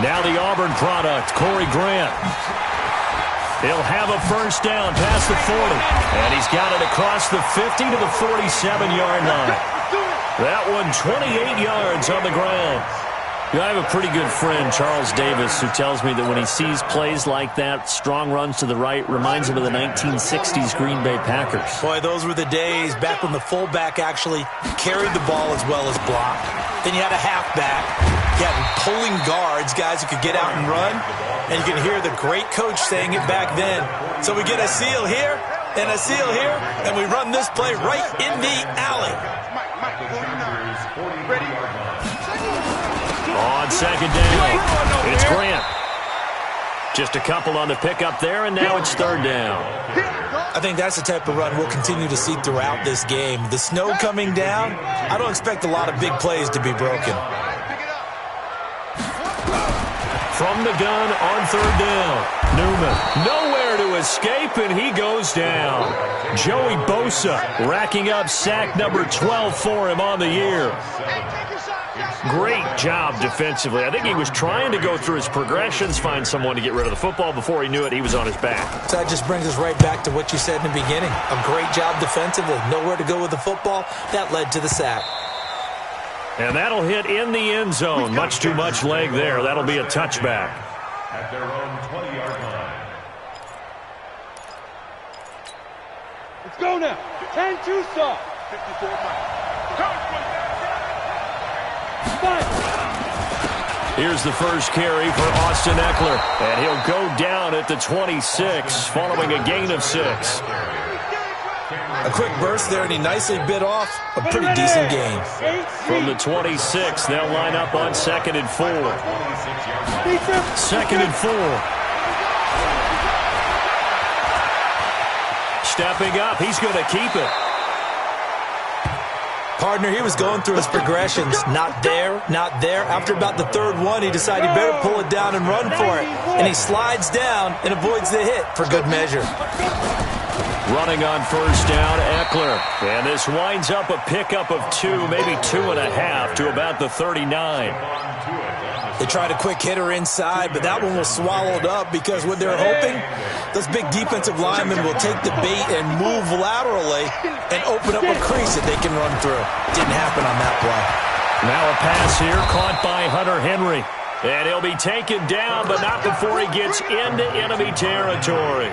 Now the Auburn product, Corey Grant. He'll have a first down past the 40. And he's got it across the 50 to the 47-yard line. That one 28 yards on the ground. I have a pretty good friend, Charles Davis, who tells me that when he sees plays like that, strong runs to the right, reminds him of the 1960s Green Bay Packers. Boy, those were the days back when the fullback actually carried the ball as well as blocked. Then you had a halfback. You had pulling guards, guys who could get out and run. And you can hear the great coach saying it back then. So we get a seal here and a seal here, and we run this play right in the alley. On second down, it's Grant. Just a couple on the pickup there, and now it's third down. I think that's the type of run we'll continue to see throughout this game. The snow coming down, I don't expect a lot of big plays to be broken. From the gun on third down, Newman nowhere to escape, and he goes down. Joey Bosa racking up sack number 12 for him on the year. Great job defensively. I think he was trying to go through his progressions, find someone to get rid of the football. Before he knew it, he was on his back. So that just brings us right back to what you said in the beginning. A great job defensively. Nowhere to go with the football. That led to the sack. And that'll hit in the end zone. Much too much leg there. That'll be a touchback. At their own 20-yard line. Let's go now. 10-2 stop. 54. Here's the first carry for Austin Eckler, and he'll go down at the 26, following a gain of 6. A quick burst there, and he nicely bit off a pretty decent gain. From the 26, they'll line up on 2nd and 4. 2nd and 4. Stepping up, he's going to keep it. Partner, he was going through his progressions. Not there, not there. After about the third one, he decided he better pull it down and run for it. And he slides down and avoids the hit for good measure. Running on first down, Eckler. And this winds up a pickup of 2, maybe 2.5 to about the 39. They tried a quick hitter inside, but that one was swallowed up because what they're hoping, those big defensive linemen will take the bait and move laterally and open up a crease that they can run through. Didn't happen on that play. Now a pass here caught by Hunter Henry. And he'll be taken down, but not before he gets into enemy territory.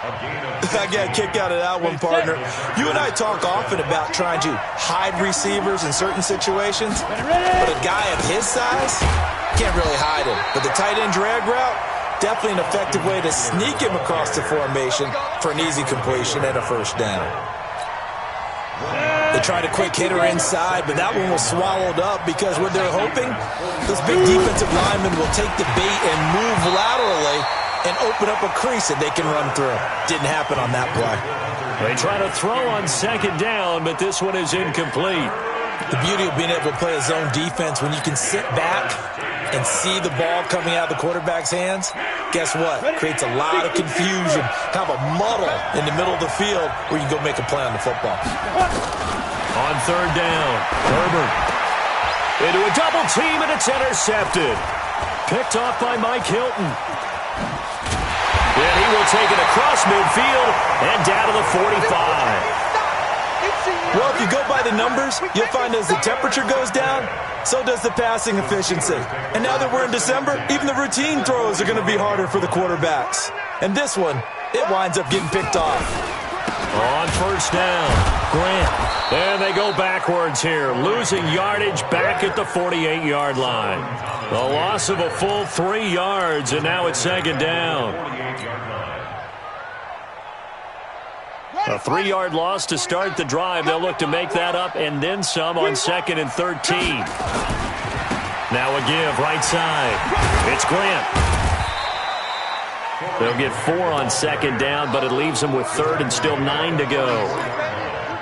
I got a kick out of that one, partner. You and I talk often about trying to hide receivers in certain situations, but a guy of his size can't really hide him. But the tight end drag route, definitely an effective way to sneak him across the formation for an easy completion and a first down. They tried a quick hitter inside, but that one was swallowed up because what they're hoping, those big defensive linemen will take the bait and move laterally and open up a crease that they can run through. Didn't happen on that play. They try to throw on second down, but this one is incomplete. The beauty of being able to play a zone defense, when you can sit back and see the ball coming out of the quarterback's hands, guess what? Creates a lot of confusion, kind of a muddle in the middle of the field where you can go make a play on the football. On third down, Herbert into a double team, and it's intercepted. Picked off by Mike Hilton. And he will take it across midfield and down to the 45. Well, if you go by the numbers, you'll find as the temperature goes down, so does the passing efficiency. And now that we're in December, even the routine throws are going to be harder for the quarterbacks. And this one, it winds up getting picked off. On first down, Grant. And they go backwards here, losing yardage back at the 48-yard line. The loss of a full 3 yards, and now it's second down. A 3-yard loss to start the drive. They'll look to make that up and then some on 2nd and 13. Now a give right side. It's Grant. They'll get 4 on second down, but it leaves them with 3rd and still 9 to go.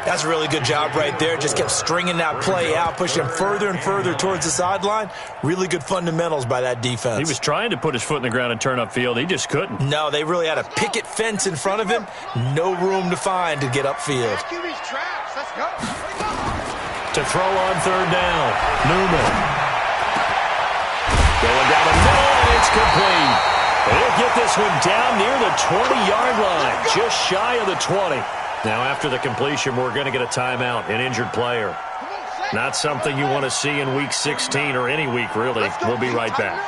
That's a really good job right there. Just kept stringing that play out, pushing him further and further towards the sideline. Really good fundamentals by that defense. He was trying to put his foot in the ground and turn upfield. He just couldn't. No, they really had a picket fence in front of him. No room to find to get upfield. To throw on third down, Newman. Going down the middle. It's complete. He'll get this one down near the 20-yard line, just shy of the 20. Now, after the completion, we're going to get a timeout, an injured player. Not something you want to see in Week 16 or any week, really. We'll be right back.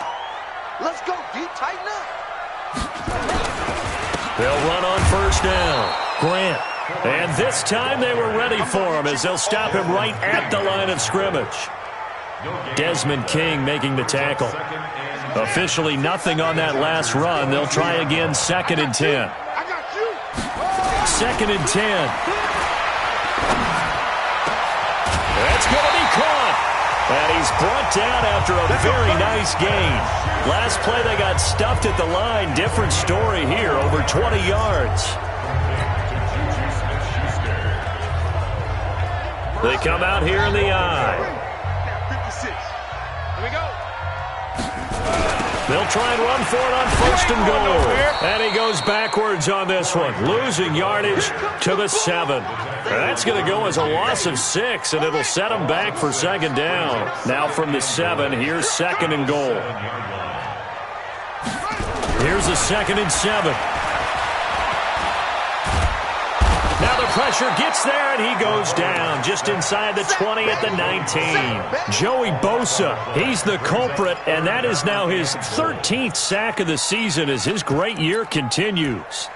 Let's go, D. Tighten up. They'll run on first down. Grant. And this time they were ready for him as they'll stop him right at the line of scrimmage. Desmond King making the tackle. Officially nothing on that last run. They'll try again, 2nd and 10. 2nd and 10. That's going to be caught. And he's brought down after a very nice gain. Last play they got stuffed at the line. Different story here, over 20 yards. They come out here in the eye. Here we go. They'll try and run for it on 1st and goal. And he goes backwards on this one, losing yardage to the 7. That's going to go as a loss of 6, and it'll set him back for 2nd down. Now from the 7, here's 2nd and goal. Here's a 2nd and 7. Now the pressure gets there, and he goes down just inside the 20 at the 19. Joey Bosa, he's the culprit, and that is now his 13th sack of the season as his great year continues.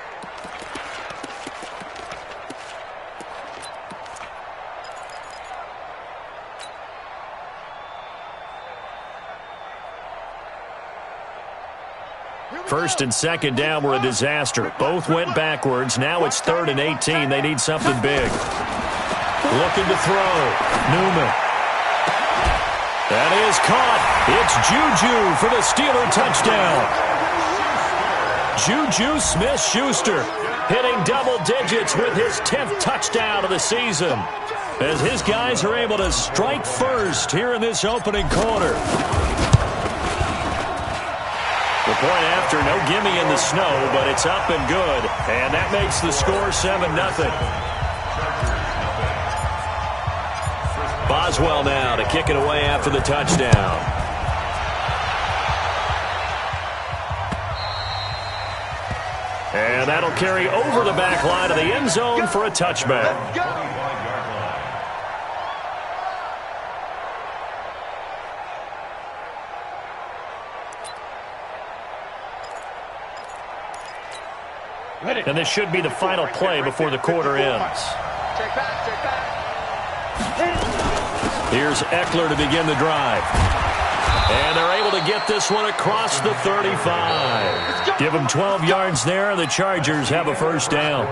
First and 2nd down were a disaster. Both went backwards. Now it's 3rd and 18. They need something big. Looking to throw. Newman. That is caught. It's Juju for the Steeler touchdown. Juju Smith-Schuster hitting double digits with his 10th touchdown of the season, as his guys are able to strike first here in this opening quarter. The point after, no gimme in the snow, but it's up and good. And that makes the score 7-0. Boswell now to kick it away after the touchdown. And that'll carry over the back line of the end zone for a touchback. And this should be the final play before the quarter ends. Here's Eckler to begin the drive. And they're able to get this one across the 35. Give them 12 yards there, and the Chargers have a 1st down.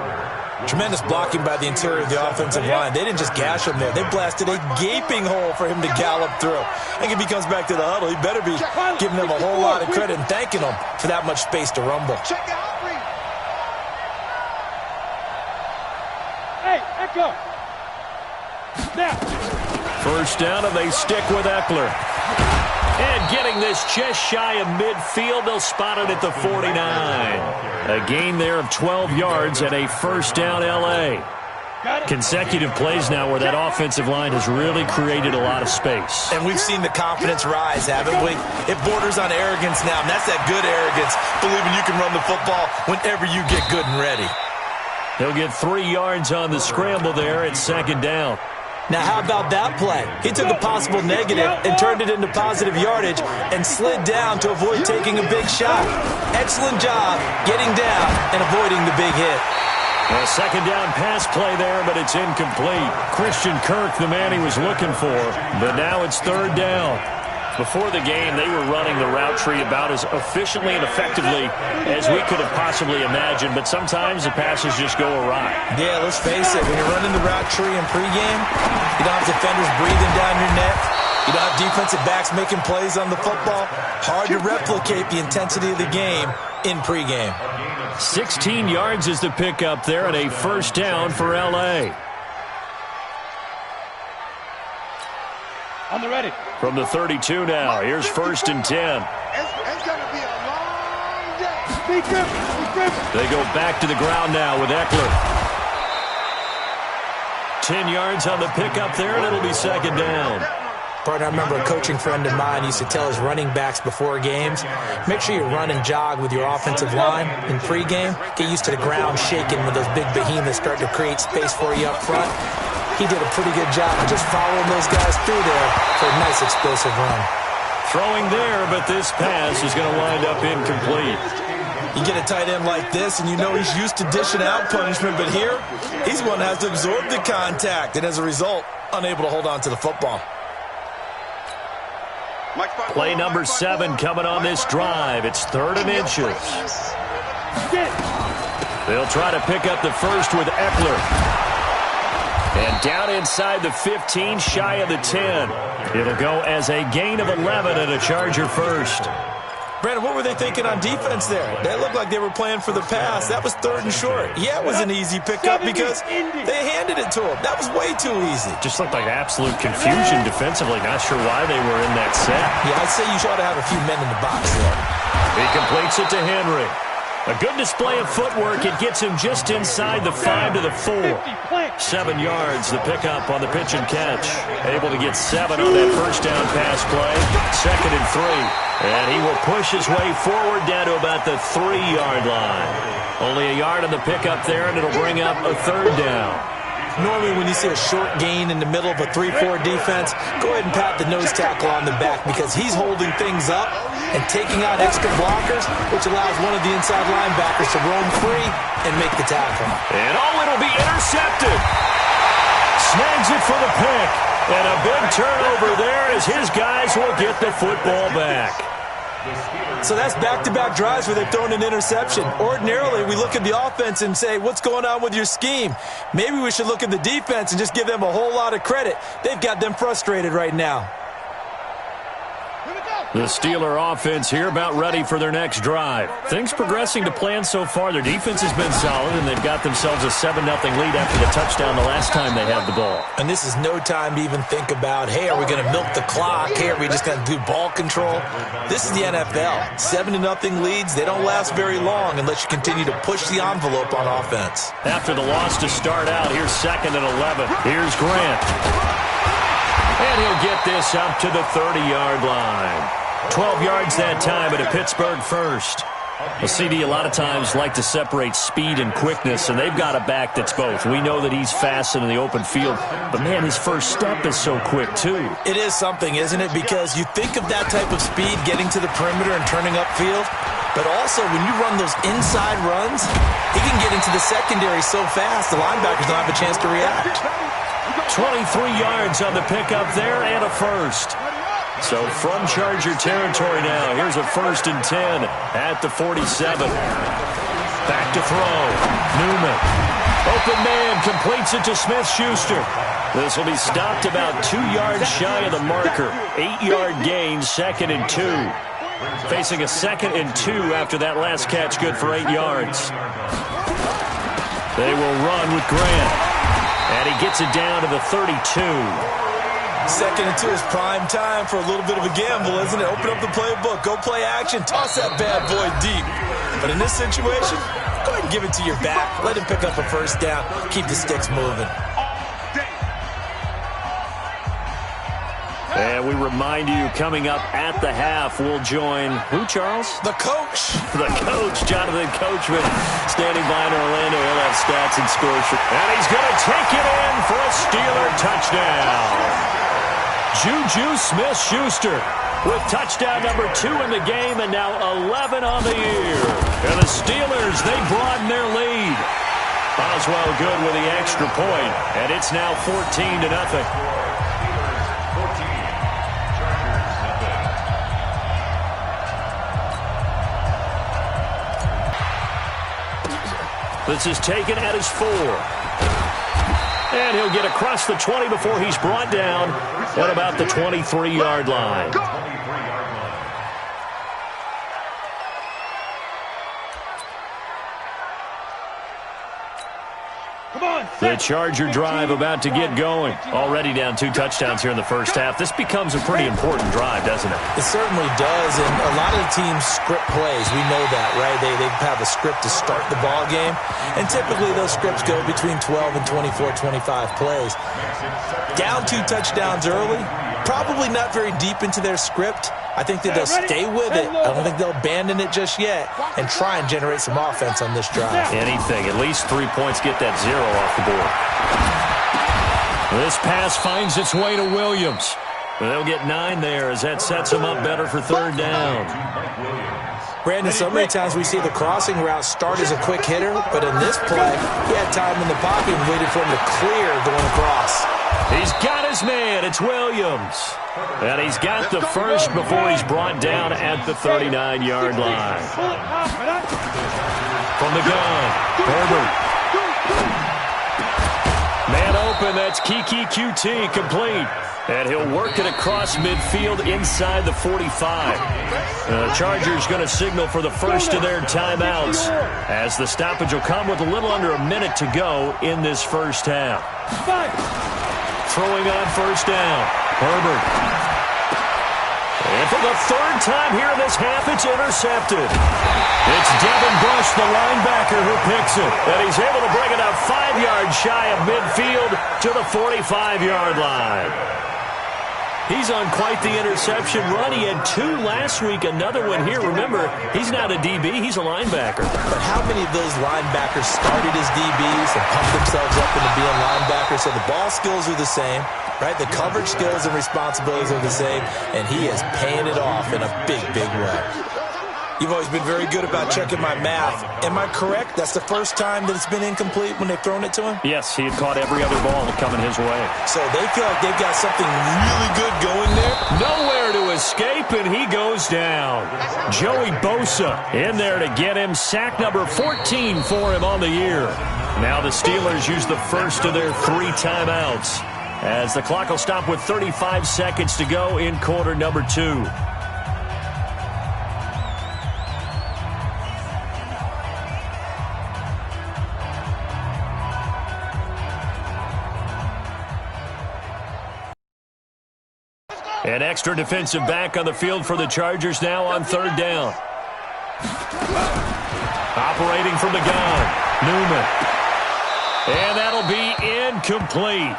Tremendous blocking by the interior of the offensive line. They didn't just gash him there. They blasted a gaping hole for him to gallop through. I think if he comes back to the huddle, he better be giving them a whole lot of credit and thanking them for that much space to rumble. Go. Now. 1st down, and they stick with Eckler. And getting this just shy of midfield, they'll spot it at the 49. A gain there of 12 yards and a 1st down L.A. Consecutive plays now where that offensive line has really created a lot of space. And we've seen the confidence rise, haven't we? It borders on arrogance now, and that's that good arrogance, believing you can run the football whenever you get good and ready. He'll get 3 yards on the scramble there at 2nd down. Now, how about that play? He took a possible negative and turned it into positive yardage and slid down to avoid taking a big shot. Excellent job getting down and avoiding the big hit. A 2nd down pass play there, but it's incomplete. Christian Kirk, the man he was looking for, but now it's 3rd down. Before the game, they were running the route tree about as efficiently and effectively as we could have possibly imagined, but sometimes the passes just go awry. Yeah, let's face it. When you're running the route tree in pregame, you don't have defenders breathing down your neck. You don't have defensive backs making plays on the football. Hard to replicate the intensity of the game in pregame. 16 yards is the pickup there and a 1st down for L.A. On the ready. From the 32 now, here's 1st and 10. It's going to be a long day. They go back to the ground now with Eckler. 10 yards on the pickup there, and it'll be 2nd down. Partner, I remember a coaching friend of mine used to tell his running backs before games, make sure you run and jog with your offensive line in pregame. Get used to the ground shaking when those big behemoths start to create space for you up front. He did a pretty good job of just following those guys through there for a nice explosive run. Throwing there, but this pass is going to wind up incomplete. You get a tight end like this, and you know he's used to dishing out punishment, but here, he's one that has to absorb the contact, and as a result, unable to hold on to the football. Play number 7 coming on this drive. It's 3rd and inches. They'll try to pick up the first with Eckler. And down inside the 15, shy of the 10. It'll go as a gain of 11 and a Charger first. Brandon, what were they thinking on defense there? They looked like they were playing for the pass. That was 3rd and short. Yeah, it was an easy pickup because they handed it to him. That was way too easy. Just looked like absolute confusion defensively. Not sure why they were in that set. Yeah, I'd say you ought to have a few men in the box there. He completes it to Henry. A good display of footwork. It gets him just inside the 5 to the 4. 7 yards, the pickup on the pitch and catch. Able to get 7 on that first down pass play. 2nd and 3. And he will push his way forward down to about the 3-yard line. Only a yard on the pickup there, and it'll bring up a 3rd down. Normally when you see a short gain in the middle of a 3-4 defense, go ahead and pat the nose tackle on the back because he's holding things up and taking out extra blockers, which allows one of the inside linebackers to roam free and make the tackle. And it'll be intercepted. Snags it for the pick. And a big turnover there as his guys will get the football back. So that's back-to-back drives where they've thrown an interception. Ordinarily, we look at the offense and say, what's going on with your scheme? Maybe we should look at the defense and just give them a whole lot of credit. They've got them frustrated right now. The Steeler offense here about ready for their next drive. Things progressing to plan so far. Their defense has been solid, and they've got themselves a 7-0 lead after the touchdown the last time they had the ball. And this is no time to even think about, hey, are we going to milk the clock? Hey, are we just going to do ball control? This is the NFL. 7-0 leads, they don't last very long unless you continue to push the envelope on offense. After the loss to start out, here's 2nd and 11. Here's Grant. And he'll get this up to the 30-yard line. 12 yards that time at a Pittsburgh first. A CD a lot of times like to separate speed and quickness, and they've got a back that's both. We know that he's fast in the open field, but, man, his first step is so quick, too. It is something, isn't it? Because you think of that type of speed getting to the perimeter and turning upfield, but also when you run those inside runs, he can get into the secondary so fast the linebackers don't have a chance to react. 23 yards on the pickup there and a first. So from Charger territory now, here's a 1st and 10 at the 47. Back to throw. Newman. Open man completes it to Smith-Schuster. This will be stopped about 2 yards shy of the marker. 8-yard gain, 2nd and 2. Facing a 2nd and 2 after that last catch, good for 8 yards. They will run with Grant. And he gets it down to the 32. 2nd and 2 is prime time for a little bit of a gamble, isn't it? Open up the playbook, go play action, toss that bad boy deep. But in this situation, go ahead and give it to your back. Let him pick up a 1st down. Keep the sticks moving. And we remind you, coming up at the half, we'll join who, Charles? The coach. The coach, Jonathan Coachman, standing by in Orlando. He'll have stats and scores. And he's going to take it in for a Steeler touchdown. Juju Smith-Schuster with touchdown number 2 in the game and now 11 on the year. And the Steelers, they broaden their lead. Oswell good with the extra point, and it's now 14-0. This is taken at his 4. And he'll get across the 20 before he's brought down at about the 23-yard line. The Charger drive about to get going. Already down 2 touchdowns here in the first half. This becomes a pretty important drive, doesn't it? It certainly does, and a lot of the teams script plays. We know that, right? They have a script to start the ball game, and typically those scripts go between 12 and 24, 25 plays. Down 2 touchdowns early, Probably not very deep into their script. I think that they'll stay with it. I don't think they'll abandon it just yet and try and generate some offense on this drive. Anything. At least 3 points, get that 0 off the board. This pass finds its way to Williams. They'll get 9 there as that sets them up better for third down. Brandon, so many times we see the crossing route start as a quick hitter, but in this play, he had time in the pocket and waited for him to clear going across. He's got his man. It's Williams. And he's got the first before he's brought down at the 39-yard line. From the gun, Herbert. Man open, that's Kiki QT, complete. And he'll work it across midfield inside the 45. The Chargers going to signal for the first of their timeouts as the stoppage will come with a little under a minute to go in this first half. Throwing on first down, Herbert. And for the third time here in this half, it's intercepted. It's Devin Bush, the linebacker, who picks it. And he's able to bring it up 5 yards shy of midfield to the 45-yard line. He's on quite the interception run. He had 2 last week, another one here. Remember, he's not a DB, he's a linebacker. But how many of those linebackers started as DBs and pumped themselves up into being linebackers? So the ball skills are the same, right? The coverage skills and responsibilities are the same, and he is paying it off in a big, big way. You've always been very good about checking my math. Am I correct? That's the first time that it's been incomplete when they've thrown it to him? Yes, he had caught every other ball coming his way. So they feel like they've got something really good going there? Nowhere to escape, and he goes down. Joey Bosa in there to get him. Sack number 14 for him on the year. Now the Steelers use the first of their 3 timeouts as the clock will stop with 35 seconds to go in quarter number 2. An extra defensive back on the field for the Chargers now on third down. Operating from the gun, Newman. And that'll be incomplete.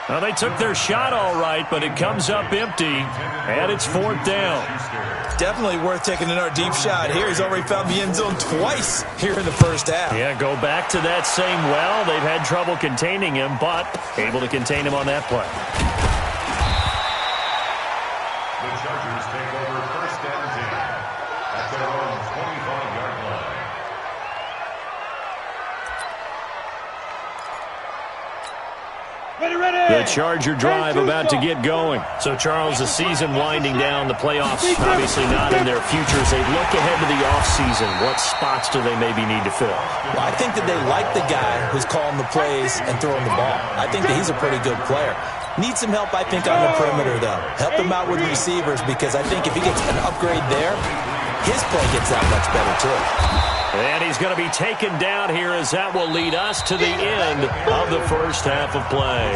Well, they took their shot all right, but it comes up empty, and it's 4th down. Definitely worth taking another deep shot here. He's already found the end zone twice here in the first half. Yeah, go back to that same well. They've had trouble containing him, but able to contain him on that play. The Chargers take over first and 10 at their own 25-yard line. The Charger drive about to get going. So, Charles, the season winding down, the playoffs obviously not in their future. As they look ahead to the offseason, what spots do they maybe need to fill? Well, I think that they like the guy who's calling the plays and throwing the ball. I think that he's a pretty good player. Needs some help, I think, on the perimeter, though. Help him out with receivers, because I think if he gets an upgrade there, his play gets that much better, too. And he's going to be taken down here as that will lead us to the end of the first half of play.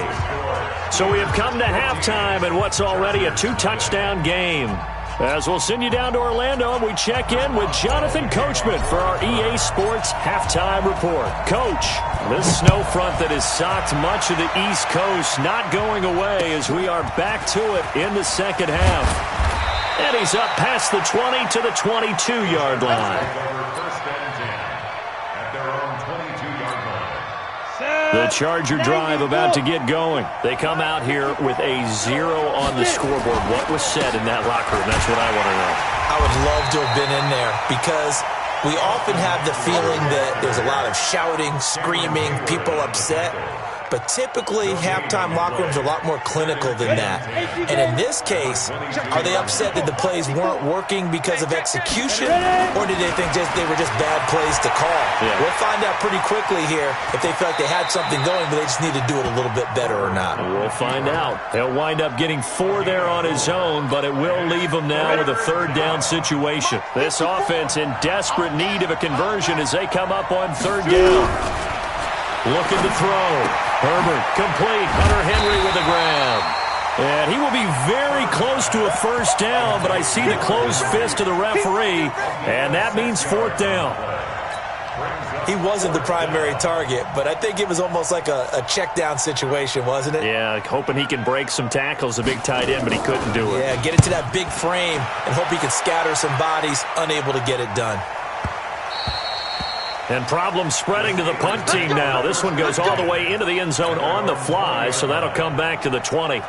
So we have come to halftime in what's already a 2-touchdown game. As we'll send you down to Orlando, and we check in with Jonathan Coachman for our EA Sports Halftime Report. Coach, this snow front that has socked much of the East Coast not going away as we are back to it in the second half. And he's up past the 20 to the 22-yard line. The Charger drive about to get going. They come out here with a 0 on the scoreboard. What was said in that locker room? That's what I want to know. I would love to have been in there, because we often have the feeling that there's a lot of shouting, screaming, people upset. But typically, halftime locker rooms are a lot more clinical than that. And in this case, are they upset that the plays weren't working because of execution? Or did they think they were just bad plays to call? Yeah. We'll find out pretty quickly here if they felt like they had something going, but they just need to do it a little bit better or not. We'll find out. He'll wind up getting 4 there on his own, but it will leave him now with a third down situation. This offense in desperate need of a conversion as they come up on third down. Looking to throw. Herbert complete. Hunter Henry with a grab. And he will be very close to a first down, but I see the closed fist of the referee, and that means 4th down. He wasn't the primary target, but I think it was almost like a check down situation, wasn't it? Yeah, hoping he can break some tackles, a big tight end, but he couldn't do it. Yeah, get it to that big frame and hope he can scatter some bodies, unable to get it done. And problems spreading to the punt team now. This one goes all the way into the end zone on the fly, so that'll come back to the 20.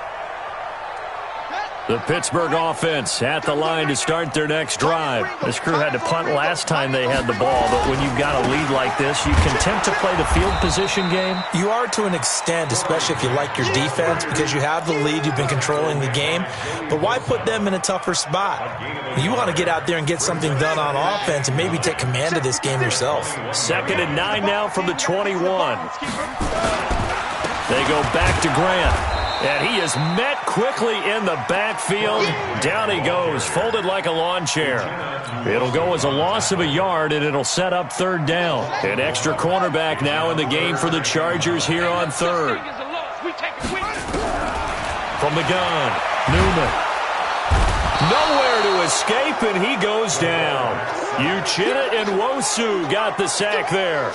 The Pittsburgh offense at the line to start their next drive. This crew had to punt last time they had the ball, but when you've got a lead like this, you content to play the field position game? You are to an extent, especially if you like your defense, because you have the lead, you've been controlling the game. But why put them in a tougher spot? You want to get out there and get something done on offense and maybe take command of this game yourself. 2nd and 9 now from the 21. They go back to Grant. And he is met quickly in the backfield. Down he goes, folded like a lawn chair. It'll go as a loss of a yard, and it'll set up 3rd down. An extra cornerback now in the game for the Chargers here on 3rd. From the gun, Newman. Nowhere to escape, and he goes down. Uchenna and Nwosu got the sack there.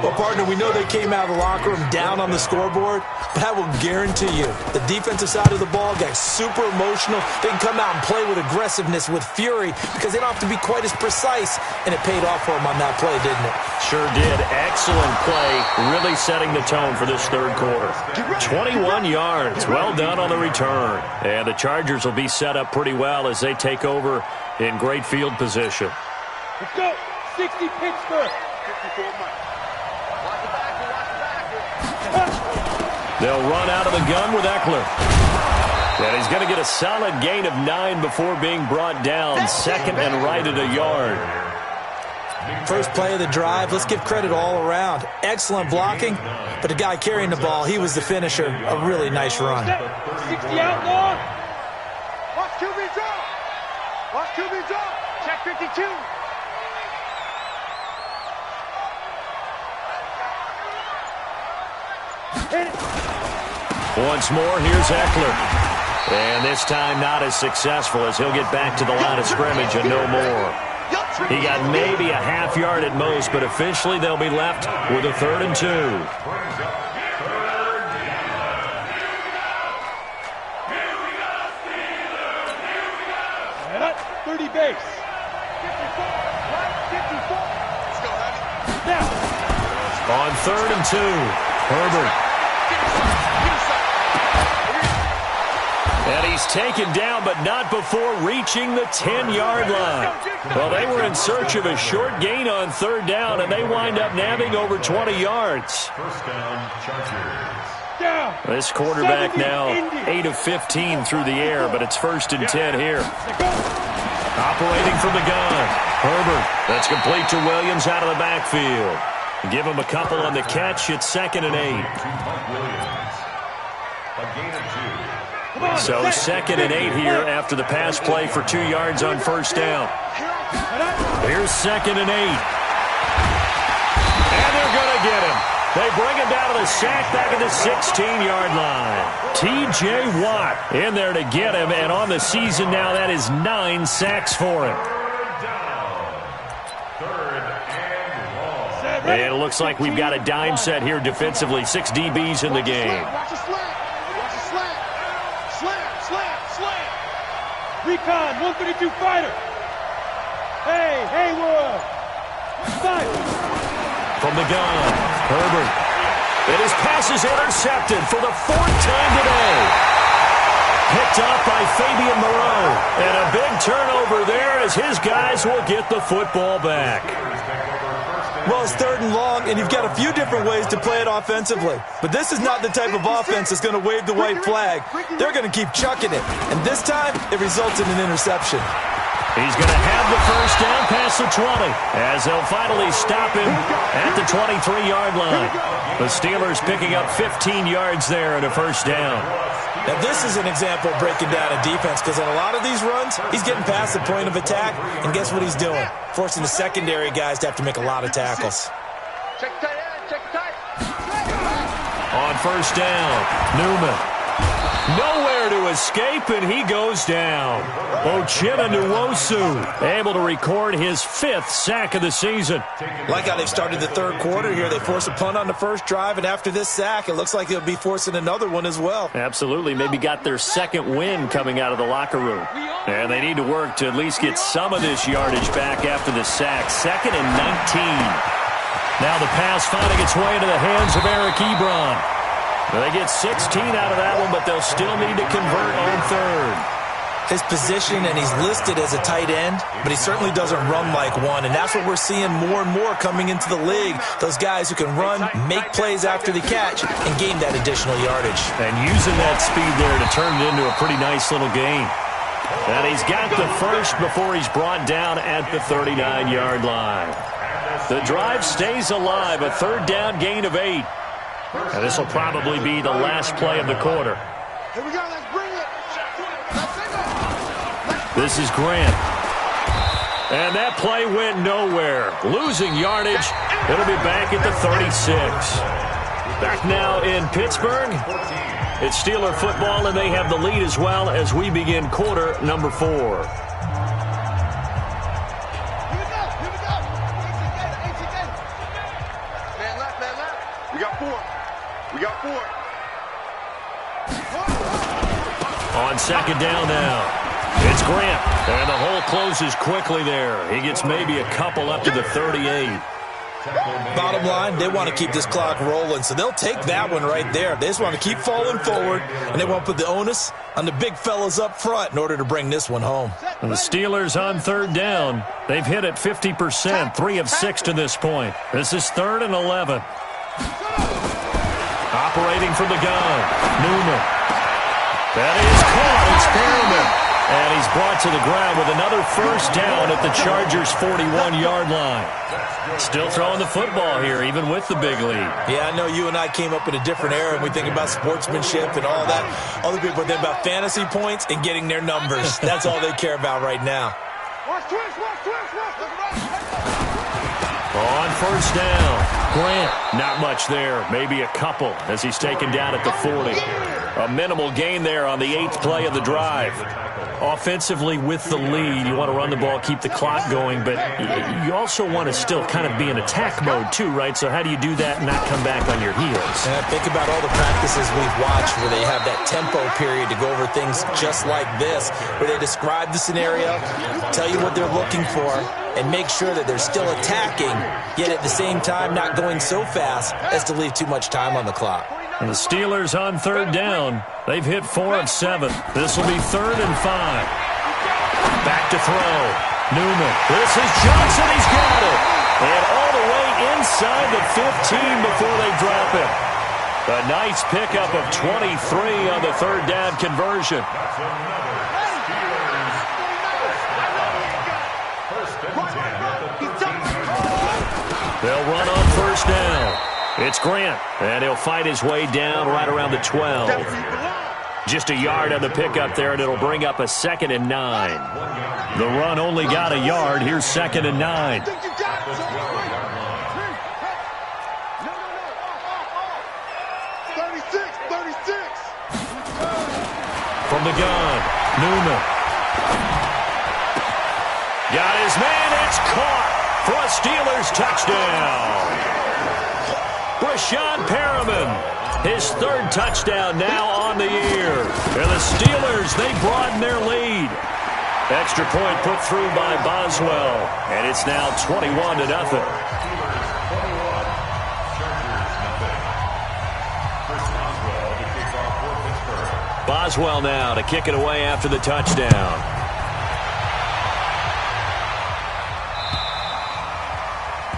Well, partner, we know they came out of the locker room down on the scoreboard, but I will guarantee you the defensive side of the ball got super emotional. They can come out and play with aggressiveness, with fury, because they don't have to be quite as precise, and it paid off for them on that play, didn't it? Sure did. Excellent play, really setting the tone for this 3rd quarter. 21 yards. Well done on the return. And the Chargers will be set up pretty well as they take over in great field position. Let's go. 60 Pittsburgh. They'll run out of the gun with Eckler. And he's going to get a solid gain of 9 before being brought down. 2nd and right at a yard. First play of the drive, let's give credit all around. Excellent blocking, but the guy carrying the ball, he was the finisher. A really nice run. 60 outlaw. Watch QB draw. Watch QB draw. Check 52. Once more, here's Eckler. And this time not as successful as he'll get back to the line of scrimmage and no more. He got maybe a half yard at most, but officially they'll be left with a 3rd and 2. 30 base. 54. Now. On 3rd and 2, Herbert. And he's taken down, but not before reaching the 10-yard line. Well, they were in search of a short gain on 3rd down, and they wind up nabbing over 20 yards. First down, Chargers. This quarterback now 8 of 15 through the air, but it's 1st and 10 here. Operating from the gun, Herbert. That's complete to Williams out of the backfield. Give him a couple on the catch. It's 2nd and 8. So 2nd and 8 here after the pass play for 2 yards on 1st down. Here's 2nd and 8. And they're going to get him. They bring him down to the sack back at the 16-yard line. T.J. Watt in there to get him, and on the season now, that is 9 sacks for him. And it looks like we've got a dime set here defensively. 6 DBs in the game. Watch the slant. Watch the slant. Slant. Recon, 132 fighter. Hey, Haywood. Fight. From the gun, Herbert. And his pass is intercepted for the 4th time today. Picked off by Fabian Moreau. And a big turnover there as his guys will get the football back. Well, it's 3rd and long, and you've got a few different ways to play it offensively. But this is not the type of offense that's going to wave the white flag. They're going to keep chucking it. And this time, it results in an interception. He's going to have the 1st down past the 20 as they'll finally stop him at the 23-yard line. The Steelers picking up 15 yards there and a 1st down. Now, this is an example of breaking down a defense, because on a lot of these runs, he's getting past the point of attack, and guess what he's doing? Forcing the secondary guys to have to make a lot of tackles. Check tight end. On 1st down, Newman. Nowhere to escape, and he goes down. Ejarnold07's able to record his 5th sack of the season. Like how they've started the third quarter here. They force a punt on the first drive, and after this sack, it looks like they'll be forcing another one as well. Absolutely. Maybe got their second win coming out of the locker room. And they need to work to at least get some of this yardage back after the sack. 2nd and 19. Now the pass finding its way into the hands of Eric Ebron. They get 16 out of that one, but they'll still need to convert on third. His position, and he's listed as a tight end, but he certainly doesn't run like one, and that's what we're seeing more and more coming into the league. Those guys who can run, make plays after the catch, and gain that additional yardage. And using that speed there to turn it into a pretty nice little gain. And he's got the first before he's brought down at the 39-yard line. The drive stays alive, a 3rd down gain of 8. And this will probably be the last play of the quarter. Here we go, let's bring it. This is Grant. And that play went nowhere. Losing yardage. It'll be back at the 36. Back now in Pittsburgh. It's Steeler football, and they have the lead as well as we begin quarter number 4. On 2nd down now, it's Grant, and the hole closes quickly there. He gets maybe a couple up to the 38. Bottom line, they want to keep this clock rolling, so they'll take that one right there. They just want to keep falling forward, and they want to put the onus on the big fellas up front in order to bring this one home. And the Steelers on 3rd down. They've hit it 50%, 3 of 6 to this point. This is 3rd and 11. Operating from the gun, Newman. That is caught. It's Perriman. And he's brought to the ground with another first down at the Chargers' 41-yard line. Still throwing the football here, even with the big lead. Yeah, I know you and I came up in a different era, and we think about sportsmanship and all that. Other people think about fantasy points and getting their numbers. That's all they care about right now. On 1st down, Grant, not much there, maybe a couple as he's taken down at the 40. A minimal gain there on the 8th play of the drive. Offensively with the lead, you want to run the ball, keep the clock going, but you also want to still kind of be in attack mode too, right? So how do you do that and not come back on your heels? And think about all the practices we've watched where they have that tempo period to go over things just like this, where they describe the scenario, tell you what they're looking for, and make sure that they're still attacking, yet at the same time not going so fast as to leave too much time on the clock. And the Steelers on 3rd down. They've hit 4 of 7. This will be 3rd and 5. Back to throw. Newman. This is Johnson. He's got it. And all the way inside the 15 before they drop it. A nice pickup of 23 on the 3rd down conversion. They'll run on 1st down. It's Grant, and he'll fight his way down right around the 12. Just a yard on the pickup there, and it'll bring up a 2nd and 9. The run only got a yard. Here's 2nd and 9. From the gun, Newman. Got his man, it's caught for a Steelers touchdown. Brashon Perriman, his 3rd touchdown now on the year. And the Steelers, they broaden their lead. Extra point put through by Boswell. And it's now 21-0. Boswell now to kick it away after the touchdown.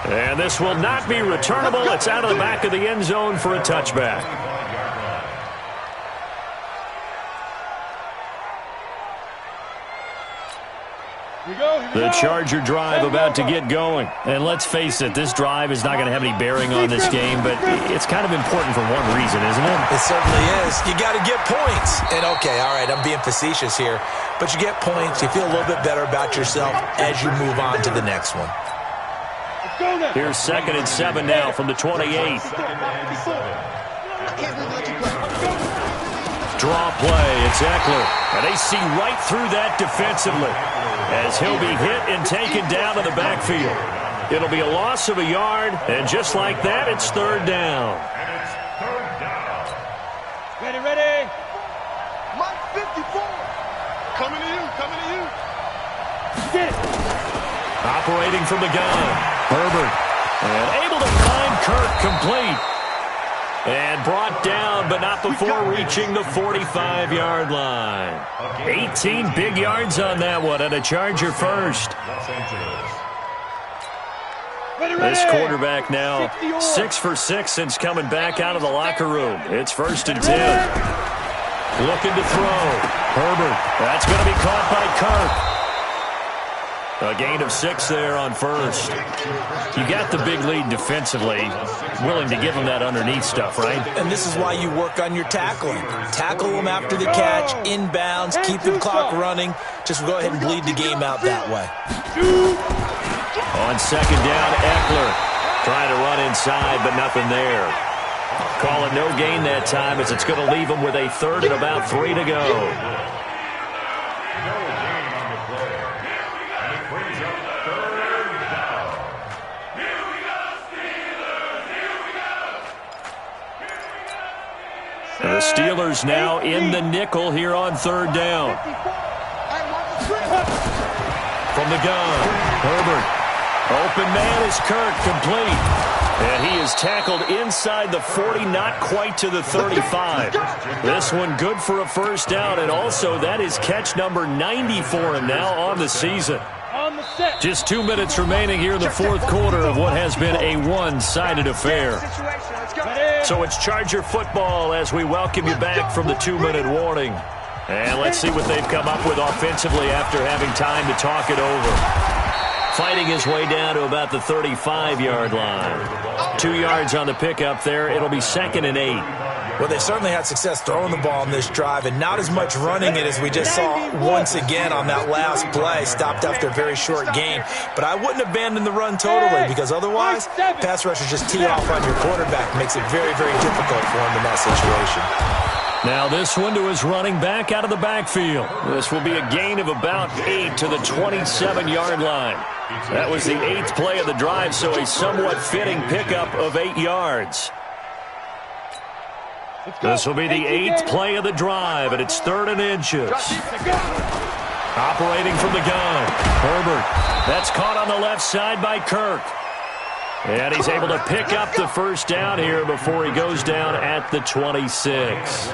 And this will not be returnable. It's out of the back of the end zone for a touchback. The Charger drive about to get going. And let's face it, this drive is not going to have any bearing on this game, but it's kind of important for one reason, isn't it? It certainly is. You got to get points. And okay, all right, I'm being facetious here, but you get points, you feel a little bit better about yourself as you move on to the next one. Here's 2nd and 7 now from the 28. draw play. It's Eckler. And they see right through that defensively as he'll be hit and taken down to the backfield. It'll be a loss of a yard, and just like that, it's third down. Ready, ready. Mike 54. Coming to you, coming to you. Get it. Operating from the gun, Herbert. And able to find Kirk complete. And brought down, but not before reaching the 45-yard line. 18 big yards on that one, and a Charger first. Ready, ready. This quarterback now 6 for 6 since coming back out of the locker room. It's 1st and 10. Looking to throw. Herbert. That's going to be caught by Kirk. A gain of 6 there on first. You got the big lead defensively. Willing to give them that underneath stuff, right? And this is why you work on your tackling. Tackle them after the catch, inbounds, keep the clock running. Just go ahead and bleed the game out that way. On 2nd down, Eckler trying to run inside, but nothing there. Call it no gain that time as it's going to leave them with a 3rd and about 3 to go. The Steelers now in the nickel here on 3rd down. From the gun, Herbert. Open man is Kirk, complete. And he is tackled inside the 40, not quite to the 35. This one good for a 1st down, and also that is catch number 90 for him now on the season. Just 2 minutes remaining here in the 4th quarter of what has been a one-sided affair. So it's Charger football as we welcome you back from the 2-minute warning. And let's see what they've come up with offensively after having time to talk it over. Fighting his way down to about the 35-yard line. 2 yards on the pickup there. It'll be 2nd and 8. Well, they certainly had success throwing the ball on this drive and not as much running it as we just saw once again on that last play. Stopped after a very short gain. But I wouldn't abandon the run totally because otherwise, pass rushers just tee off on your quarterback. Makes it very, very difficult for him in that situation. Now this one to his running back out of the backfield. This will be a gain of about 8 to the 27-yard line. That was the 8th play of the drive, so a somewhat fitting pickup of 8 yards. This will be the 8th play of the drive, and it's 3rd and inches. Operating from the gun, Herbert. That's caught on the left side by Kirk. And he's able to pick up the 1st down here before he goes down at the 26.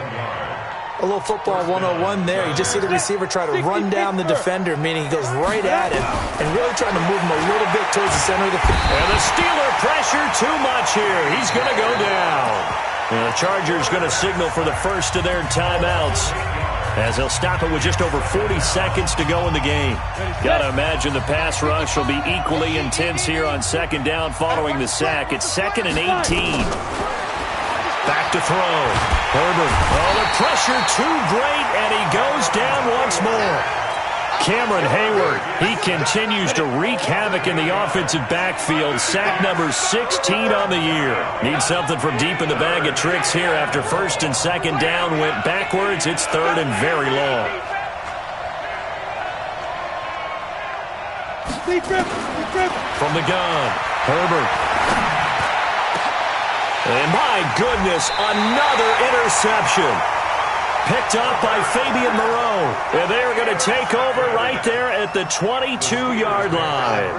A little football 101 there. You just see the receiver try to run down the defender, meaning he goes right at him and really trying to move him a little bit towards the center of the field. And the Steeler pressure too much here. He's going to go down. And the Chargers going to signal for the first of their timeouts as they'll stop it with just over 40 seconds to go in the game. Got to imagine the pass rush will be equally intense here on 2nd down following the sack. It's 2nd and 18. Back to throw. Herbert. Oh, the pressure too great, and he goes down once more. Cameron Hayward, he continues to wreak havoc in the offensive backfield. Sack number 16 on the year. Needs something from deep in the bag of tricks here after 1st and 2nd down went backwards. It's 3rd and very long. From the gun, Herbert. And my goodness, another interception. Picked up by Fabian Moreau. And they're going to take over right there at the 22-yard line.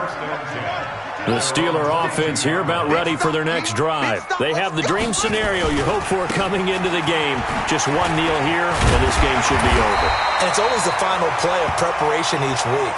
The Steeler offense here about ready for their next drive. They have the dream scenario you hope for coming into the game. Just one kneel here, and this game should be over. And it's always the final play of preparation each week.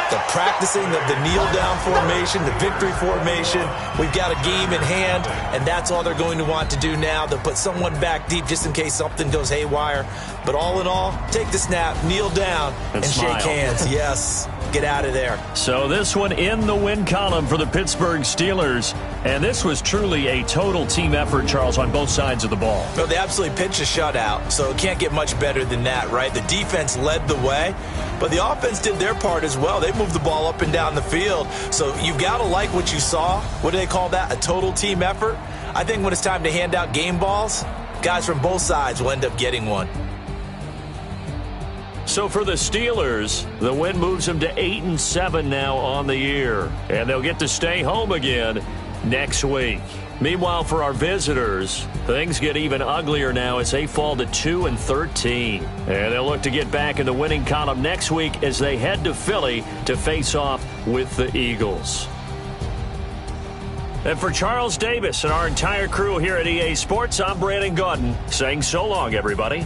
The practicing of the kneel-down formation, the victory formation. We've got a game in hand, and that's all they're going to want to do now. They'll put someone back deep just in case something goes haywire. But all in all, take the snap, kneel down, and shake hands. Yes, get out of there. So this one in the win column for the Pittsburgh Steelers. And this was truly a total team effort, Charles, on both sides of the ball. No, they absolutely pitched a shutout, so it can't get much better than that, right? The defense led the way, but the offense did their part as well. They moved the ball up and down the field, so you've got to like what you saw. What do they call that? A total team effort? I think when it's time to hand out game balls, guys from both sides will end up getting one. So for the Steelers, the win moves them to 8-7 now on the year. And they'll get to stay home again next week. Meanwhile, for our visitors, things get even uglier now as they fall to 2-13. And they'll look to get back in the winning column next week as they head to Philly to face off with the Eagles. And for Charles Davis and our entire crew here at EA Sports, I'm Brandon Gaudin saying so long, everybody.